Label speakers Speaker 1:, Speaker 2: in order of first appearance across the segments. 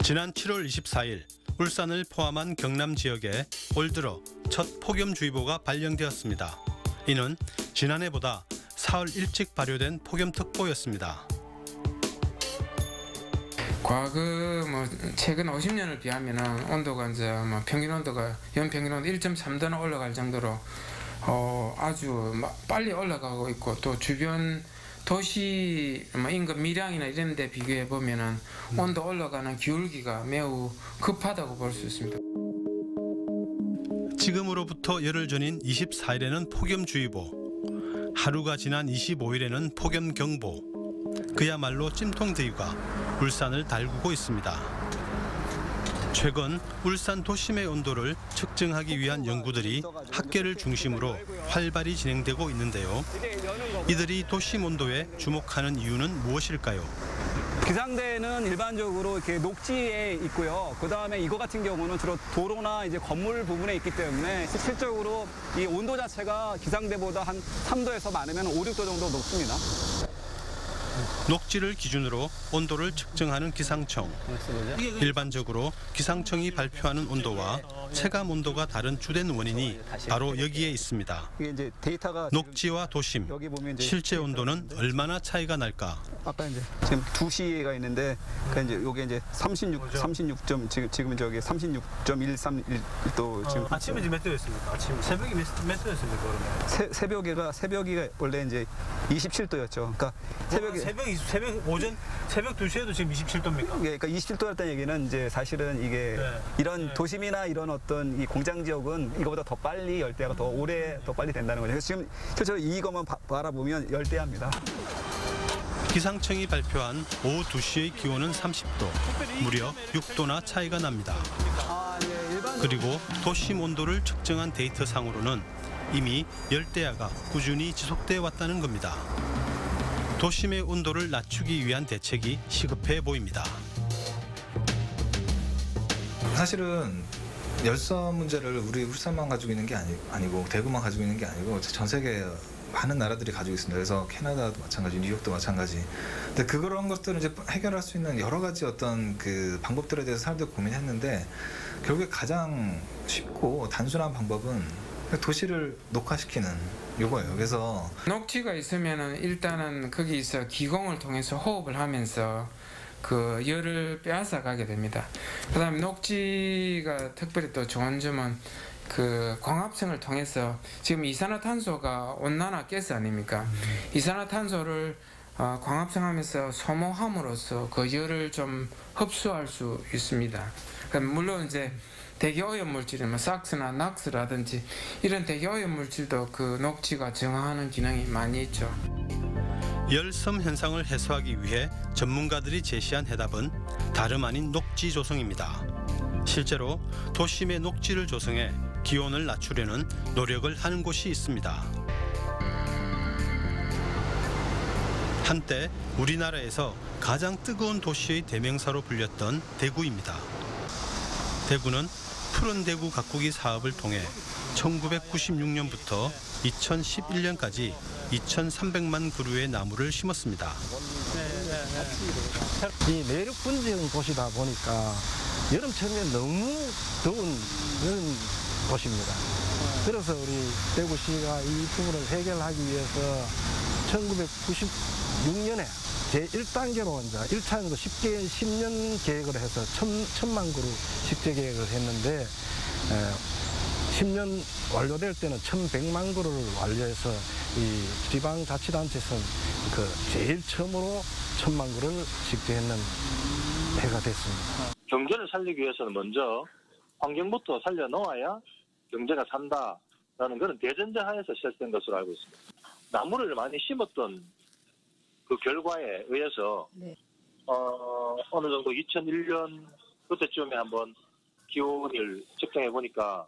Speaker 1: 지난 7월 24일 울산을 포함한 경남 지역에 올 들어 첫 폭염주의보가 발령되었습니다. 이는 지난해보다 사흘 일찍 발효된 폭염특보였습니다.
Speaker 2: 과거 최근 50년을 비하면 온도가 이제 평균 온도가 연평균 온도 1.3도나 올라갈 정도로 아주 빨리 올라가고 있고, 또 주변 도시 인근 밀양이나 이런 데 비교해 보면은 온도 올라가는 기울기가 매우 급하다고 볼 수 있습니다.
Speaker 1: 지금으로부터 열흘 전인 24일에는 폭염주의보, 하루가 지난 25일에는 폭염경보, 그야말로 찜통더위가 울산을 달구고 있습니다. 최근 울산 도심의 온도를 측정하기 위한 연구들이 학계를 중심으로 활발히 진행되고 있는데요. 이들이 도심 온도에 주목하는 이유는 무엇일까요?
Speaker 3: 기상대는 일반적으로 이렇게 녹지에 있고요. 그 다음에 이거 같은 경우는 주로 도로나 이제 건물 부분에 있기 때문에 실질적으로 이 온도 자체가 기상대보다 한 3도에서 많으면 5, 6도 정도 높습니다.
Speaker 1: 녹지를 기준으로 온도를 측정하는 기상청. 일반적으로 기상청이 발표하는 온도와 체감 온도가 다른 주된 원인이 바로 여기에 있습니다. 녹지와 도심, 실제 온도는 얼마나 차이가 날까?
Speaker 3: 아까 이제 지금 2시가 있는데 이제 요게 이제 36점 지금 저기 36.131도 지금.
Speaker 4: 아침에 몇 도였습니까? 아침 새벽이 몇 도였습니까? 그러면?
Speaker 3: 새벽이 원래 이제 27도였죠. 그러니까
Speaker 4: 새벽 2시에도 지금 27도입니까?
Speaker 3: 예, 그러니까 27도였다는 얘기는 이제 사실은 이게 이런 도심이나 이런 어떤 이 공장 지역은 이거보다 더 빨리 열대야가 더 오래 더 빨리 된다는 거죠. 그래서 지금 실제로 이것만 바라보면 열대야입니다.
Speaker 1: 기상청이 발표한 오후 2시의 기온은 30도, 무려 6도나 차이가 납니다. 그리고 도심 온도를 측정한 데이터상으로는 이미 열대야가 꾸준히 지속되어 왔다는 겁니다. 도심의 온도를 낮추기 위한 대책이 시급해 보입니다.
Speaker 5: 사실은 열섬 문제를 우리 울산만 가지고 있는 게 아니고 대구만 가지고 있는 게 아니고 전 세계 많은 나라들이 가지고 있습니다. 그래서 캐나다도 마찬가지, 뉴욕도 마찬가지. 근데 그런 것들을 이제 해결할 수 있는 여러 가지 어떤 그 방법들에 대해서 사람들이 고민했는데 결국에 가장 쉽고 단순한 방법은 도시를 녹화시키는 요거예요. 그래서
Speaker 2: 녹지가 있으면은 일단은 거기서 기공을 통해서 호흡을 하면서 그 열을 빼앗아 가게 됩니다. 그다음에 녹지가 특별히 또 좋은 점은 그 광합성을 통해서 지금 이산화탄소가 온난화 가스 아닙니까? 이산화탄소를 광합성하면서 소모함으로써 그 열을 좀 흡수할 수 있습니다. 물론 이제 대기 오염 물질은 삭스나 낙스라든지 이런 대기 오염 물질도 그 녹지가 정화하는 기능이 많이 있죠.
Speaker 1: 열섬 현상을 해소하기 위해 전문가들이 제시한 해답은 다름 아닌 녹지 조성입니다. 실제로 도심의 녹지를 조성해 기온을 낮추려는 노력을 하는 곳이 있습니다. 한때 우리나라에서 가장 뜨거운 도시의 대명사로 불렸던 대구입니다. 대구는 푸른 대구 가꾸기 사업을 통해 1996년부터 2011년까지 2,300만 그루의 나무를 심었습니다.
Speaker 6: 이 내륙 분지형 도시다 보니까 여름철에 너무 더운 그런 도시입니다. 그래서 우리 대구시가 이 부분을 해결하기 위해서 1996년에 제1단계로 이제 1차적으로 10년 계획을 해서 1,000만 그루 식재 계획을 했는데 10년 완료될 때는 1,100만 그루를 완료해서 이 지방자치단체에서는 그 제일 처음으로 1,000만 그루를 식재했는 해가 됐습니다.
Speaker 7: 경제를 살리기 위해서는 먼저 환경부터 살려놓아야 경제가 산다라는 그런 대전제 하에서 시작된 것으로 알고 있습니다. 나무를 많이 심었던 그 결과에 의해서 어느 정도 2001년 그때쯤에 한번 기온을 측정해 보니까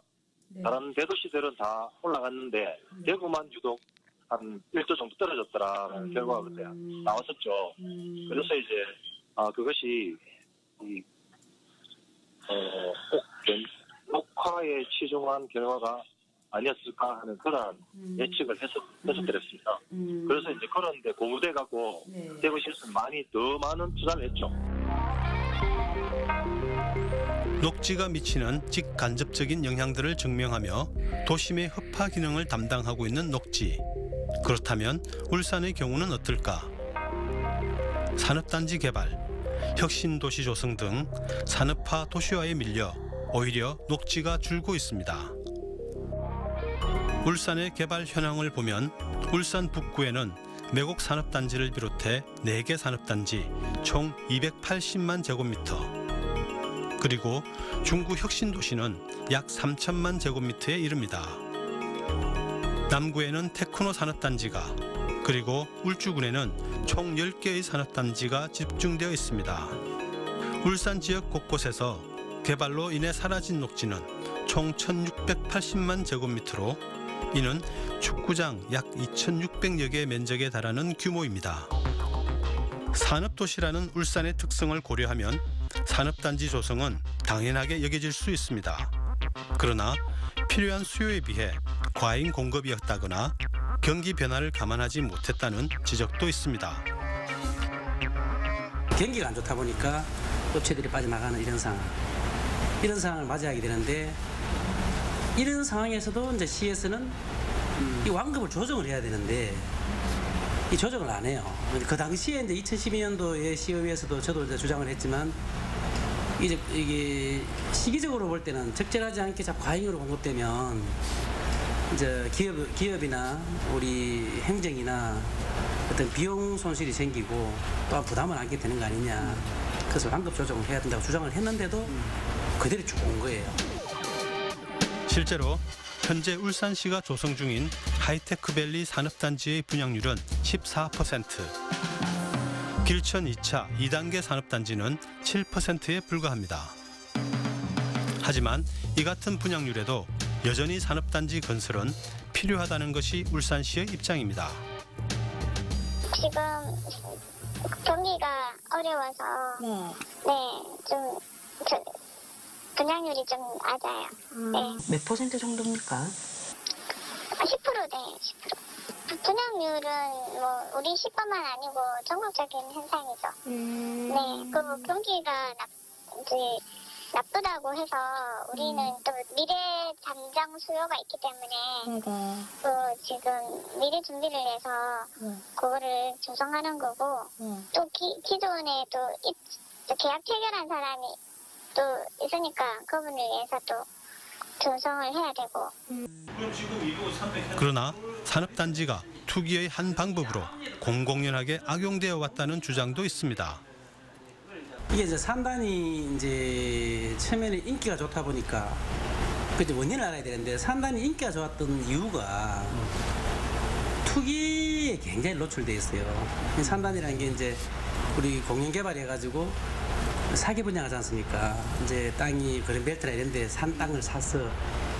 Speaker 7: 다른 대도시들은 다 올라갔는데 대구만 유독 한 1도 정도 떨어졌더라는 결과가 그때 나왔었죠. 그래서 이제 그것이 이 녹화에 치중한 결과가 아니었을까 하는 그런 예측을 해서 드렸습니다. 그래서 이제 그런데 고무돼 갖고 대구시에서 많이 더 많은 투자를 했죠.
Speaker 1: 녹지가 미치는 직간접적인 영향들을 증명하며 도심의 흡화 기능을 담당하고 있는 녹지. 그렇다면 울산의 경우는 어떨까? 산업단지 개발, 혁신도시 조성 등 산업화 도시화에 밀려 오히려 녹지가 줄고 있습니다. 울산의 개발 현황을 보면 울산 북구에는 매곡 산업단지를 비롯해 4개 산업단지 총 280만 제곱미터, 그리고 중구 혁신도시는 약 3천만 제곱미터에 이릅니다. 남구에는 테크노 산업단지가, 그리고 울주군에는 총 10개의 산업단지가 집중되어 있습니다. 울산 지역 곳곳에서 개발로 인해 사라진 녹지는 총 1680만 제곱미터로 이는 축구장 약 2600여 개 면적에 달하는 규모입니다. 산업도시라는 울산의 특성을 고려하면 산업단지 조성은 당연하게 여겨질 수 있습니다. 그러나 필요한 수요에 비해 과잉 공급이었다거나 경기 변화를 감안하지 못했다는 지적도 있습니다.
Speaker 8: 경기가 안 좋다 보니까 업체들이 빠져나가는 이런 상황을 맞이하게 되는데, 이런 상황에서도 이제 시에서는 이 완급을 조정을 해야 되는데 이 조정을 안 해요. 그 당시에 이제 2012년도에 시의회에서도 저도 이제 주장을 했지만, 이게 시기적으로 볼 때는 적절하지 않게 자꾸 과잉으로 공급되면 이제 기업이나 우리 행정이나 어떤 비용 손실이 생기고 또한 부담을 안게 되는 거 아니냐. 그래서 완급 조정을 해야 된다고 주장을 했는데도 그대로 쭉 온 거예요.
Speaker 1: 실제로 현재 울산시가 조성 중인 하이테크밸리 산업단지의 분양률은 14%, 길천 2차 2단계 산업단지는 7%에 불과합니다. 하지만 이 같은 분양률에도 여전히 산업단지 건설은 필요하다는 것이 울산시의 입장입니다.
Speaker 9: 지금 경기가 어려워서 좀 분양률이 좀 낮아요. 네.
Speaker 10: 몇 % 정도입니까?
Speaker 9: 10%네, 10%. 분양률은 뭐 우리 시가만 아니고 전국적인 현상이죠. 네, 그 경기가 나쁘다고 해서 우리는 또 미래 잠정 수요가 있기 때문에 그 지금 미래 준비를 해서 그거를 조성하는 거고 또 기존에 또 계약 체결한 사람이 또 있으니까 그분을 위해서 또 조성을 해야 되고.
Speaker 1: 그러나 산업단지가 투기의 한 방법으로 공공연하게 악용되어 왔다는 주장도 있습니다.
Speaker 8: 이게 이제 산단이 이제 처음에는 인기가 좋다 보니까 그 이제 원인을 알아야 되는데, 산단이 인기가 좋았던 이유가 투기에 굉장히 노출돼 있어요. 산단이라는 게 이제 우리 공영 개발해가지고 사기 분양하지 않습니까? 이제 땅이 그린벨트나 이런 데 산 땅을 사서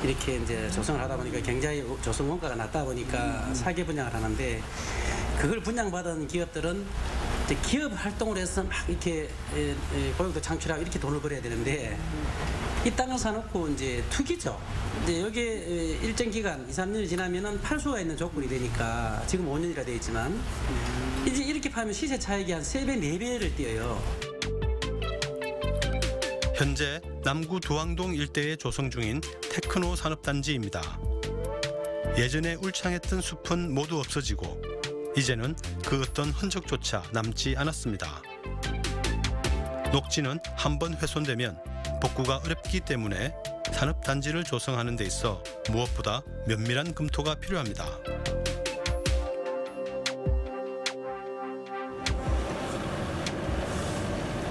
Speaker 8: 이렇게 이제 조성을 하다 보니까 굉장히 조성 원가가 낮다 보니까 사기 분양을 하는데, 그걸 분양받은 기업들은 이제 기업 활동을 해서 막 이렇게 고용도 창출하고 이렇게 돈을 벌어야 되는데, 이 땅을 사놓고 이제 투기죠. 이제 여기에 일정 기간 2, 3년이 지나면은 팔 수가 있는 조건이 되니까, 지금 5년이라 되어 있지만 이제 이렇게 파면 시세 차익이 한 3배, 4배를 띄어요.
Speaker 1: 현재 남구 두항동 일대에 조성 중인 테크노 산업단지입니다. 예전에 울창했던 숲은 모두 없어지고 이제는 그 어떤 흔적조차 남지 않았습니다. 녹지는 한번 훼손되면 복구가 어렵기 때문에 산업단지를 조성하는 데 있어 무엇보다 면밀한 검토가 필요합니다.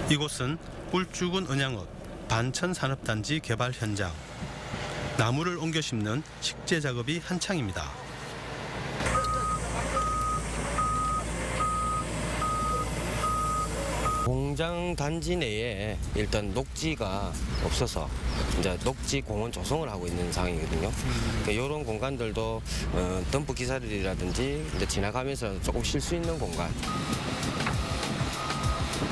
Speaker 1: 이곳은 울주군 은양읍 반천산업단지 개발 현장. 나무를 옮겨 심는 식재 작업이 한창입니다.
Speaker 11: 공장 단지 내에 일단 녹지가 없어서 이제 녹지 공원 조성을 하고 있는 상황이거든요. 그러니까 이런 공간들도 덤프 기사들이라든지 이제 지나가면서 조금 쉴 수 있는 공간.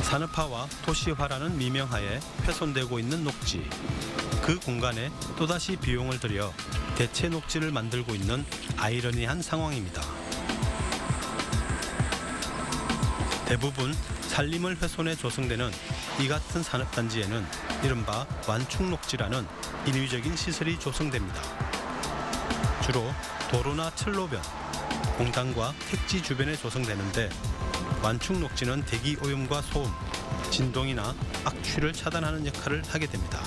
Speaker 1: 산업화와 도시화라는 미명하에 훼손되고 있는 녹지. 그 공간에 또다시 비용을 들여 대체 녹지를 만들고 있는 아이러니한 상황입니다. 대부분 산림을 훼손해 조성되는 이 같은 산업단지에는 이른바 완충녹지라는 인위적인 시설이 조성됩니다. 주로 도로나 철로변, 공단과 택지 주변에 조성되는데 완충녹지는 대기 오염과 소음, 진동이나 악취를 차단하는 역할을 하게 됩니다.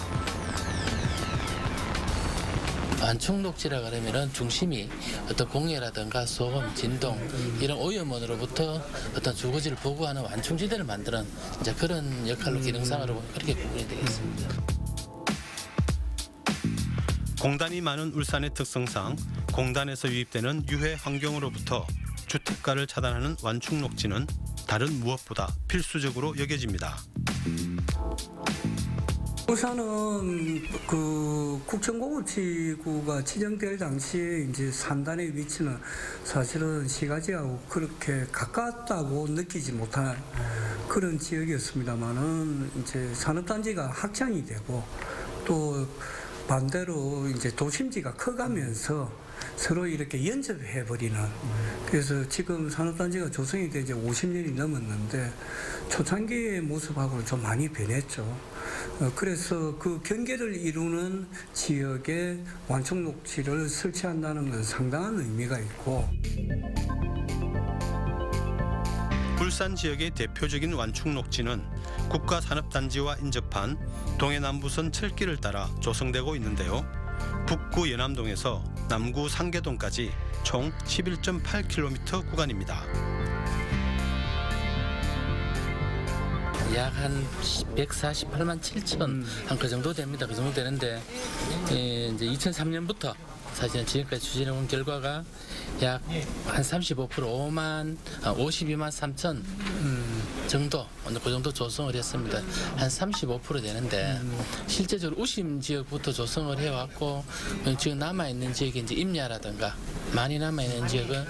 Speaker 10: 완충녹지라 그러면은 중심이 어떤 공해라든가 소음, 진동 이런 오염원으로부터 어떤 주거지를 보호하는 완충지대를 만드는 이제 그런 역할로 기능상으로 그렇게 구분이 되겠습니다.
Speaker 1: 공단이 많은 울산의 특성상 공단에서 유입되는 유해 환경으로부터 주택가를 차단하는 완충녹지는 다른 무엇보다 필수적으로 여겨집니다.
Speaker 12: 울산은 그 국정공업지구가 지정될 당시에 이제 산단의 위치는 사실은 시가지하고 그렇게 가깝다고 느끼지 못할 그런 지역이었습니다만은 이제 산업단지가 확장이 되고 또 반대로 이제 도심지가 커가면서 서로 이렇게 연접해 버리는, 그래서 지금 산업단지가 조성이 돼 이제 50년이 넘었는데 초창기의 모습하고는 좀 많이 변했죠. 그래서 그 경계를 이루는 지역에 완충녹지를 설치한다는 건 상당한 의미가 있고,
Speaker 1: 울산 지역의 대표적인 완충녹지는 국가산업단지와 인접한 동해남부선 철길을 따라 조성되고 있는데요. 북구 연암동에서 남구 상계동까지 총 11.8km 구간입니다.
Speaker 10: 약 한 148만 7천 한 그 정도 됩니다. 그 정도 되는데 이제 2003년부터 사실은 지금까지 추진해 온 결과가 약 한 35% 52만 3천 정도, 그 정도 조성을 했습니다. 한 35% 되는데 실제적으로 우심 지역부터 조성을 해왔고 지금 남아있는 지역이 이제 임야라든가 많이 남아있는 지역은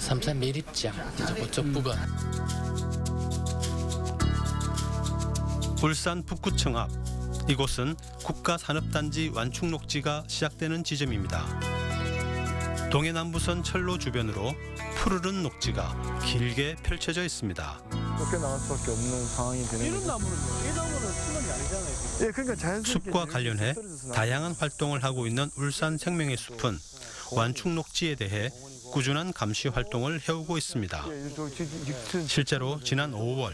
Speaker 10: 삼산 매립장 그쪽 부근.
Speaker 1: 울산 북구청 앞, 이곳은 국가산업단지 완충녹지가 시작되는 지점입니다. 동해남부선 철로 주변으로 푸르른 녹지가 길게 펼쳐져 있습니다.
Speaker 6: 쫓겨 나갈 수밖에 없는 상황이 되는
Speaker 4: 이런 나무는요? 이 나무는 수면이 아니잖아요.
Speaker 6: 예, 그러니까 자연스럽게
Speaker 1: 숲과 관련해 다양한 활동을 하고 있는 울산 생명의 숲은 완충녹지에 대해 꾸준한 감시 활동을 해오고 있습니다. 실제로 지난 5월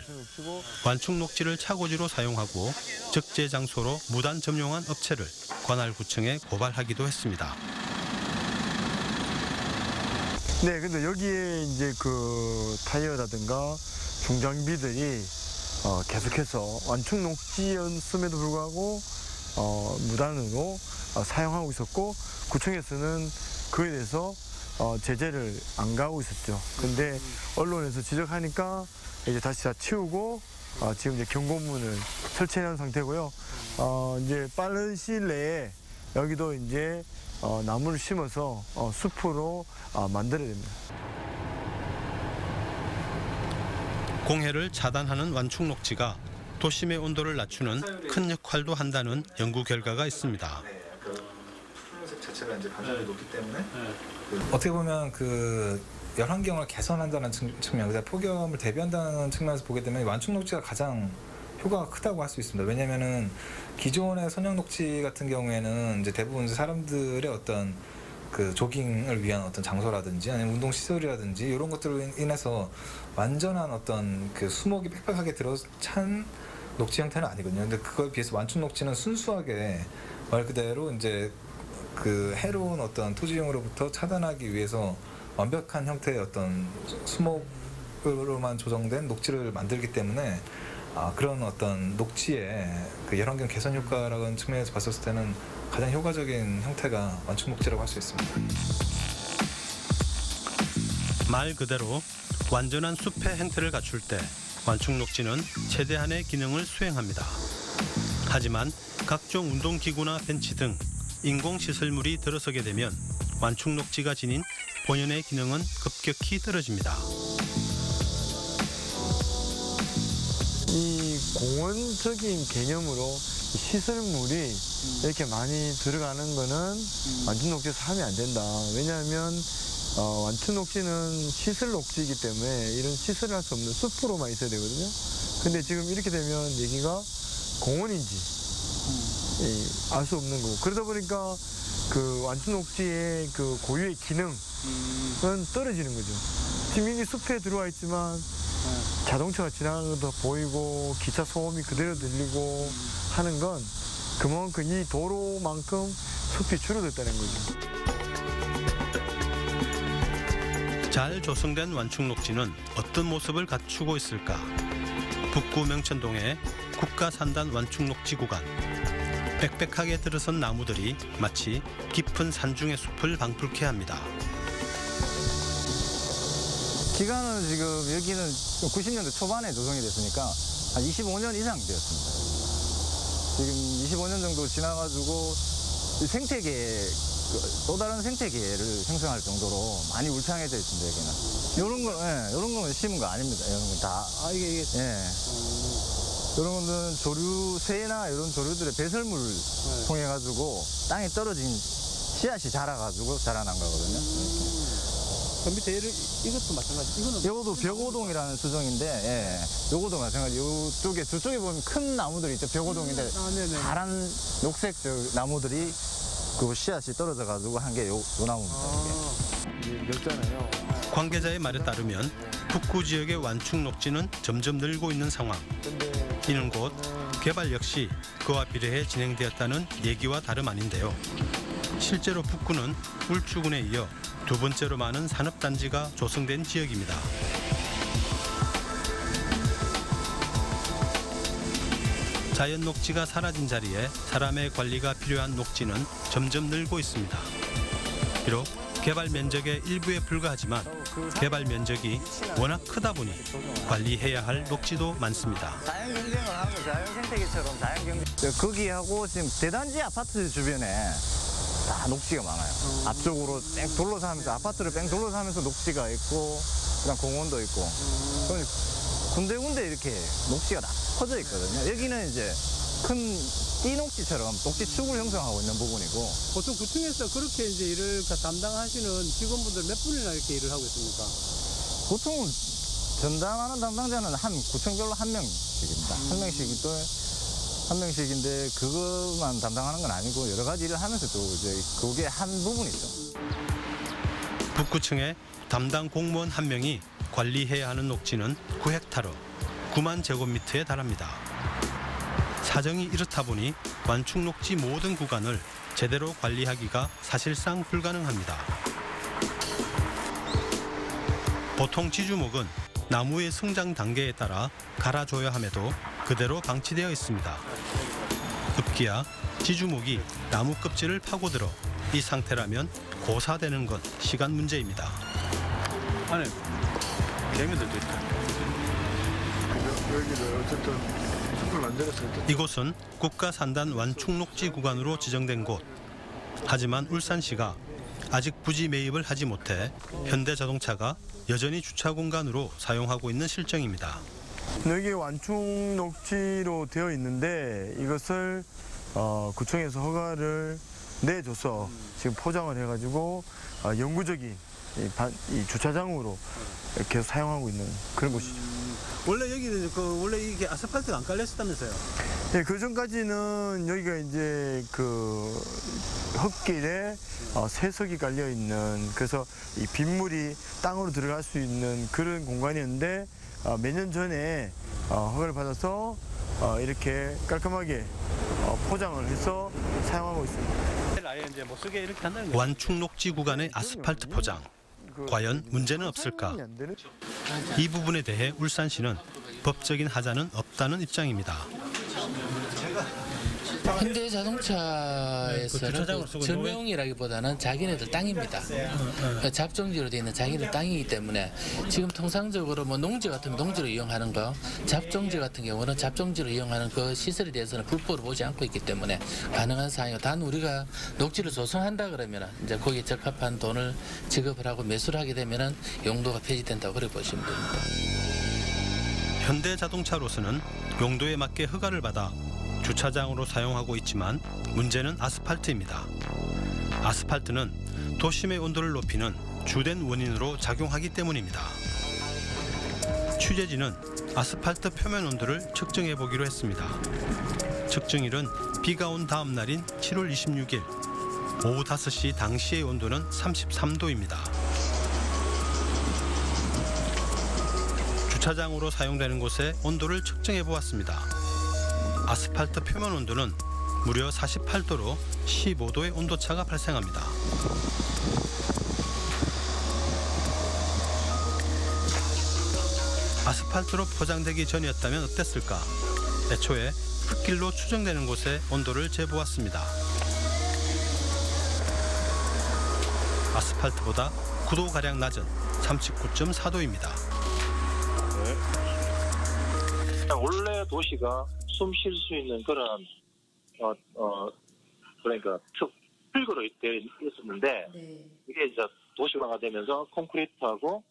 Speaker 1: 완충녹지를 차고지로 사용하고 적재 장소로 무단 점용한 업체를 관할구청에 고발하기도 했습니다.
Speaker 6: 네, 근데 여기에 이제 그 타이어라든가 중장비들이 계속해서 완충녹지였음에도 불구하고 무단으로 사용하고 있었고 구청에서는 그에 대해서 제재를 안 가고 있었죠. 근데 언론에서 지적하니까 이제 다시 다 치우고 지금 이제 경고문을 설치해 놓은 상태고요. 이제 빠른 시일 내에 여기도 이제 나무를 심어서 숲으로 만들어야 됩니다.
Speaker 1: 공해를 차단하는 완충녹지가 도심의 온도를 낮추는 큰 역할도 한다는 연구 결과가 있습니다.
Speaker 5: 푸른색 자체가 이제 반사율이 높기 때문에 어떻게 보면 그 열 환경을 개선한다는 측면, 그다음 폭염을 대비한다는 측면에서 보게 되면 완충녹지가 가장 효과가 크다고 할 수 있습니다. 왜냐하면은 기존의 선형녹지 같은 경우에는 이제 대부분 사람들의 어떤 그 조깅을 위한 어떤 장소라든지 아니면 운동 시설이라든지 이런 것들로 인해서 완전한 어떤 그 수목이 빽빽하게 들어찬 녹지 형태는 아니거든요. 근데 그거에 비해서 완충녹지는 순수하게 말 그대로 이제 그 해로운 어떤 토지용으로부터 차단하기 위해서 완벽한 형태의 어떤 수목으로만 조성된 녹지를 만들기 때문에 그런 어떤 녹지의 그 열환경 개선 효과라는 측면에서 봤을 때는 가장 효과적인 형태가 완충녹지라고 할 수 있습니다.
Speaker 1: 말 그대로 완전한 숲의 행태를 갖출 때 완충녹지는 최대한의 기능을 수행합니다. 하지만 각종 운동기구나 벤치 등 인공시설물이 들어서게 되면 완충녹지가 지닌 본연의 기능은 급격히 떨어집니다.
Speaker 6: 이 공원적인 개념으로 시설물이 이렇게 많이 들어가는 거는 완충녹지에서 하면 안 된다. 왜냐하면 완충녹지는 시설 녹지이기 때문에 이런 시설을 할 수 없는 숲으로만 있어야 되거든요.
Speaker 13: 근데 지금 이렇게 되면 여기가 공원인지 알 수 없는 거고, 그러다 보니까 그 완충녹지의 그 고유의 기능은 떨어지는 거죠. 지금 이미 숲에 들어와 있지만 자동차가 지나가는 것도 보이고 기차 소음이 그대로 들리고 하는 건 그만큼 이 도로만큼 숲이 줄어들었다는 거죠.
Speaker 1: 잘 조성된 완충녹지는 어떤 모습을 갖추고 있을까? 북구 명천동의 국가산단 완충녹지 구간. 빽빽하게 들어선 나무들이 마치 깊은 산중의 숲을 방불케 합니다.
Speaker 14: 기간은 지금 여기는 90년대 초반에 조성이 됐으니까 한 25년 이상 되었습니다. 지금 25년 정도 지나가지고 생태계, 또 다른 생태계를 형성할 정도로 많이 울창해져 있습니다, 여기는. 요런 거는 심은 거 아닙니다. 이런 건 다. 이게. 이런 거는 조류, 새나 이런 조류들의 배설물을 통해 가지고 땅에 떨어진 씨앗이 자라가지고 자라난 거거든요.
Speaker 4: 그 밑에 이것도 마찬가지.
Speaker 14: 이것도 벽오동이라는 수종인데, 요거도 마찬가지. 저쪽에 보면 큰 나무들이 있죠. 벽오동인데 파란 녹색 나무들이 그 씨앗이 떨어져 가지고 한 게 요 나무입니다.
Speaker 13: 넓잖아요.
Speaker 1: 관계자의 말에 따르면 북구 지역의 완충녹지는 점점 늘고 있는 상황. 이는 곧 개발 역시 그와 비례해 진행되었다는 얘기와 다름 아닌데요. 실제로 북구는 울주군에 이어 두 번째로 많은 산업단지가 조성된 지역입니다. 자연 녹지가 사라진 자리에 사람의 관리가 필요한 녹지는 점점 늘고 있습니다. 비록 개발 면적의 일부에 불과하지만 개발 면적이 워낙 크다 보니 관리해야 할 녹지도 많습니다.
Speaker 14: 자연 경쟁을 하는 거, 자연 생태계처럼 자연 경쟁. 거기하고 지금 대단지 아파트 주변에 다 녹지가 많아요. 앞쪽으로 뺑 둘러서 하면서, 아파트를 뺑 둘러서 하면서 녹지가 있고, 그다음 공원도 있고. 군데군데 이렇게 녹지가 다 퍼져 있거든요. 여기는 이제 큰 띠녹지처럼 녹지축을 형성하고 있는 부분이고.
Speaker 4: 보통 구청에서 그렇게 이제 일을 담당하시는 직원분들 몇 분이나 이렇게 일을 하고 있습니까?
Speaker 14: 보통 전담하는 담당자는 한 구청별로 한 명씩입니다. 한 명씩인데 그것만 담당하는 건 아니고 여러 가지 일을 하면서 또 이제 그게 한 부분이죠.
Speaker 1: 북구청에 담당 공무원 한 명이 관리해야 하는 녹지는 9헥타르, 9만 제곱미터에 달합니다. 사정이 이렇다 보니 완충녹지 모든 구간을 제대로 관리하기가 사실상 불가능합니다. 보통 지주목은 나무의 성장 단계에 따라 갈아줘야 함에도 그대로 방치되어 있습니다. 급기야 지주목이 나무 껍질을 파고들어 이 상태라면 고사되는 건 시간 문제입니다.
Speaker 4: 안에 개미들도 있다.
Speaker 13: 여기를 어쨌든
Speaker 1: 이곳은 국가산단 완충녹지 구간으로 지정된 곳. 하지만 울산시가 아직 부지 매입을 하지 못해 현대자동차가 여전히 주차 공간으로 사용하고 있는 실정입니다.
Speaker 13: 여기 완충녹지로 되어 있는데 이것을 구청에서 허가를 내줘서 지금 포장을 해가지고 영구적인 이 주차장으로 계속 사용하고 있는 그런 곳이죠.
Speaker 4: 원래 여기는 원래 이게 아스팔트가 안 깔렸었다면서요?
Speaker 13: 네, 그 전까지는 여기가 이제 그 흙길에 새석이 깔려 있는, 그래서 이 빗물이 땅으로 들어갈 수 있는 그런 공간이었는데 몇 년 전에 허가를 받아서 이렇게 깔끔하게 포장을 해서 사용하고 있습니다.
Speaker 4: 아예 이제 못 쓰게 이렇게 한다는 거예요.
Speaker 1: 완충녹지 구간의 아스팔트 포장. 과연 문제는 없을까? 이 부분에 대해 울산시는 법적인 하자는 없다는 입장입니다.
Speaker 10: 현대자동차에서는 점용이라기보다는 자기네들 땅입니다. 잡종지로 되어 있는 자기네들 땅이기 때문에 지금 통상적으로 뭐 농지 같으면 농지로 이용하는 거, 잡종지 같은 경우는 잡종지로 이용하는 그 시설에 대해서는 불법으로 보지 않고 있기 때문에 가능한 사항이고, 단 우리가 녹지를 조성한다 그러면 이제 거기에 적합한 돈을 지급을 하고 매수를 하게 되면은 용도가 폐지된다고 그렇게 보시면 됩니다.
Speaker 1: 현대자동차로서는 용도에 맞게 허가를 받아 주차장으로 사용하고 있지만 문제는 아스팔트입니다. 아스팔트는 도심의 온도를 높이는 주된 원인으로 작용하기 때문입니다. 취재진은 아스팔트 표면 온도를 측정해 보기로 했습니다. 측정일은 비가 온 다음 날인 7월 26일 오후 5시 당시의 온도는 33도입니다. 주차장으로 사용되는 곳에 온도를 측정해 보았습니다. 아스팔트 표면 온도는 무려 48도로 15도의 온도차가 발생합니다. 아스팔트로 포장되기 전이었다면 어땠을까? 애초에 흙길로 추정되는 곳에 온도를 재보았습니다. 아스팔트보다 9도가량 낮은 39.4도입니다.
Speaker 7: 원래 도시가 숨 쉴 수 있는 그런 그러니까 흙으로 되어 있었는데 이게 이제 도시화가 되면서 콘크리트하고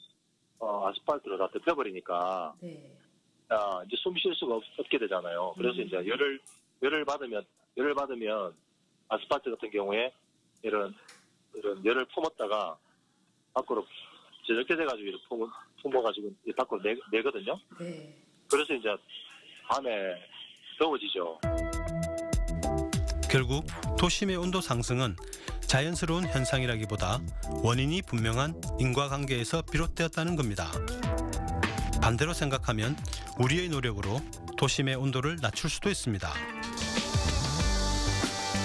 Speaker 7: 아스팔트로 다 덮여버리니까 이제 숨 쉴 수가 없게 되잖아요. 그래서 이제 열을 받으면 아스팔트 같은 경우에 이런 열을 품었다가 밖으로 저렇게 돼가지고 이렇게 품어가지고 밖으로 내거든요. 그래서 이제 밤에 더워지죠.
Speaker 1: 결국 도심의 온도 상승은 자연스러운 현상이라기보다 원인이 분명한 인과관계에서 비롯되었다는 겁니다. 반대로 생각하면 우리의 노력으로 도심의 온도를 낮출 수도 있습니다.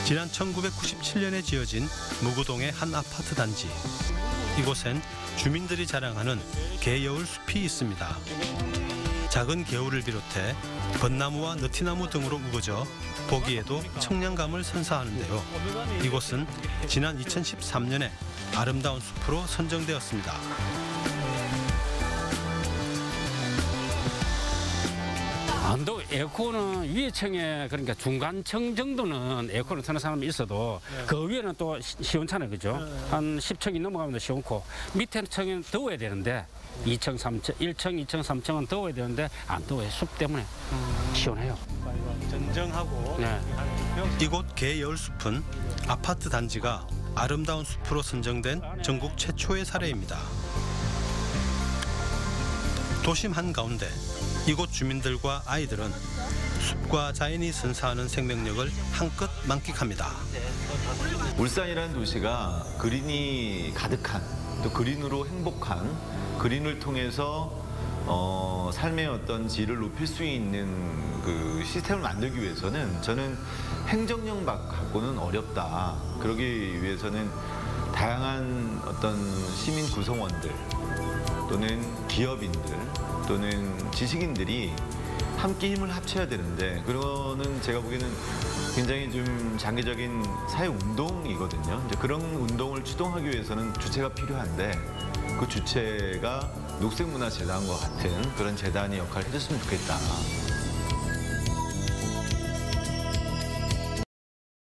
Speaker 1: 지난 1997년에 지어진 무구동의 한 아파트 단지. 이곳엔 주민들이 자랑하는 개여울 숲이 있습니다. 작은 개울을 비롯해 벚나무와 느티나무 등으로 우거져 보기에도 청량감을 선사하는데요. 이곳은 지난 2013년에 아름다운 숲으로 선정되었습니다.
Speaker 15: 안도 에어컨은 위에 층에 그러니까 중간층 정도는 에어컨을 트는 사람이 있어도 그 위에는 또 시원찮아요, 그죠? 한 10층이 넘어가면 시원코 밑에 층은 더워야 되는데 2층, 3층, 1층, 2층, 3층은 더워야 되는데 안 더워요. 숲 때문에 시원해요.
Speaker 1: 전정하고 이곳 개여울숲은 아파트 단지가 아름다운 숲으로 선정된 전국 최초의 사례입니다. 도심 한가운데 이곳 주민들과 아이들은 숲과 자연이 선사하는 생명력을 한껏 만끽합니다.
Speaker 16: 울산이라는 도시가 그린이 가득한, 또 그린으로 행복한, 그린을 통해서 삶의 어떤 질을 높일 수 있는 그 시스템을 만들기 위해서는 저는 행정력 갖고는 어렵다. 그러기 위해서는 다양한 어떤 시민 구성원들 또는 기업인들 또는 지식인들이 함께 힘을 합쳐야 되는데 그거는 제가 보기에는 굉장히 좀 장기적인 사회운동이거든요. 이제 그런 운동을 추동하기 위해서는 주체가 필요한데 그 주체가 녹색문화재단과 같은 그런 재단이 역할을 해줬으면 좋겠다.